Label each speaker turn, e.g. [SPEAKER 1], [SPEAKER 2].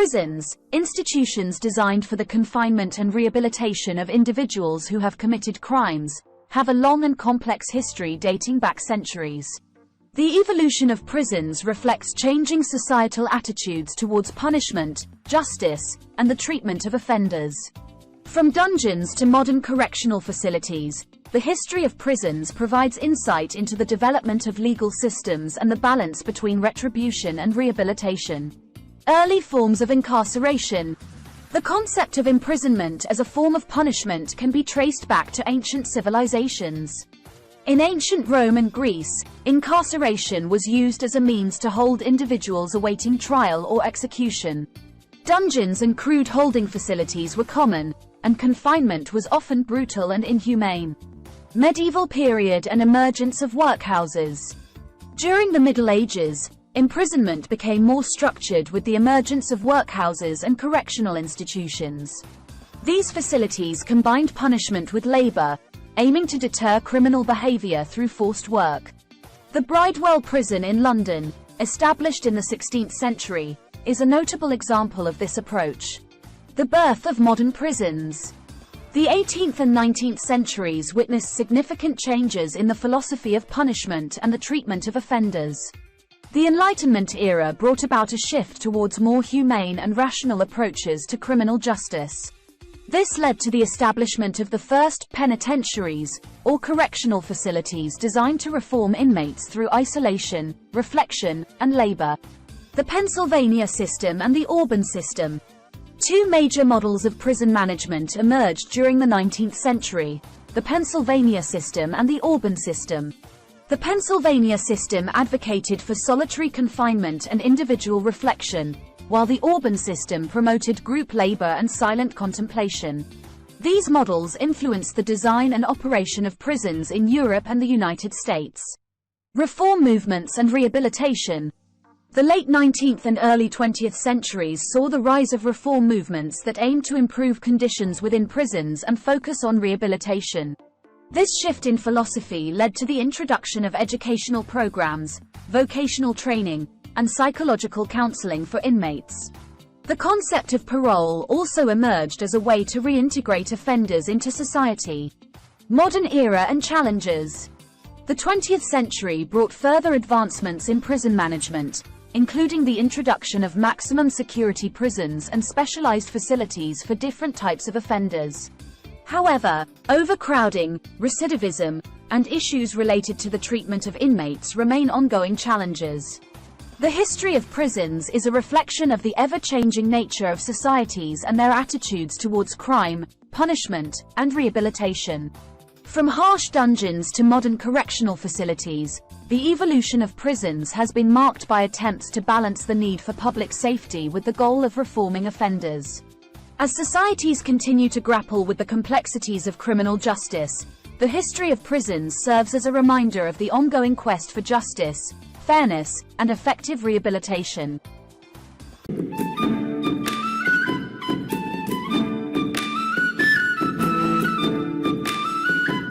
[SPEAKER 1] Prisons, institutions designed for the confinement and rehabilitation of individuals who have committed crimes, have a long and complex history dating back centuries. The evolution of prisons reflects changing societal attitudes towards punishment, justice, and the treatment of offenders. From dungeons to modern correctional facilities, the history of prisons provides insight into the development of legal systems and the balance between retribution and rehabilitation. Early forms of incarceration. The concept of imprisonment as a form of punishment can be traced back to ancient civilizations. In ancient Rome and Greece, incarceration was used as a means to hold individuals awaiting trial or execution. Dungeons and crude holding facilities were common, and confinement was often brutal and inhumane. Medieval period and emergence of workhouses. During the Middle Ages, imprisonment became more structured with the emergence of workhouses and correctional institutions. These facilities combined punishment with labor, aiming to deter criminal behavior through forced work. The Bridewell Prison in London, established in the 16th century, is a notable example of this approach. The birth of modern prisons. The 18th and 19th centuries witnessed significant changes in the philosophy of punishment and the treatment of offenders. The Enlightenment era brought about a shift towards more humane and rational approaches to criminal justice. This led to the establishment of the first penitentiaries, or correctional facilities designed to reform inmates through isolation, reflection, and labor. The Pennsylvania system and the Auburn system. Two major models of prison management emerged during the 19th century, the Pennsylvania system and the Auburn system. The Pennsylvania system advocated for solitary confinement and individual reflection, while the Auburn system promoted group labor and silent contemplation. These models influenced the design and operation of prisons in Europe and the United States. Reform movements and rehabilitation. The late 19th and early 20th centuries saw the rise of reform movements that aimed to improve conditions within prisons and focus on rehabilitation. This shift in philosophy led to the introduction of educational programs, vocational training, and psychological counseling for inmates. The concept of parole also emerged as a way to reintegrate offenders into society. Modern era and challenges. The 20th century brought further advancements in prison management, including the introduction of maximum security prisons and specialized facilities for different types of offenders. However, overcrowding, recidivism, and issues related to the treatment of inmates remain ongoing challenges. The history of prisons is a reflection of the ever-changing nature of societies and their attitudes towards crime, punishment, and rehabilitation. From harsh dungeons to modern correctional facilities, the evolution of prisons has been marked by attempts to balance the need for public safety with the goal of reforming offenders. As societies continue to grapple with the complexities of criminal justice, the history of prisons serves as a reminder of the ongoing quest for justice, fairness, and effective rehabilitation.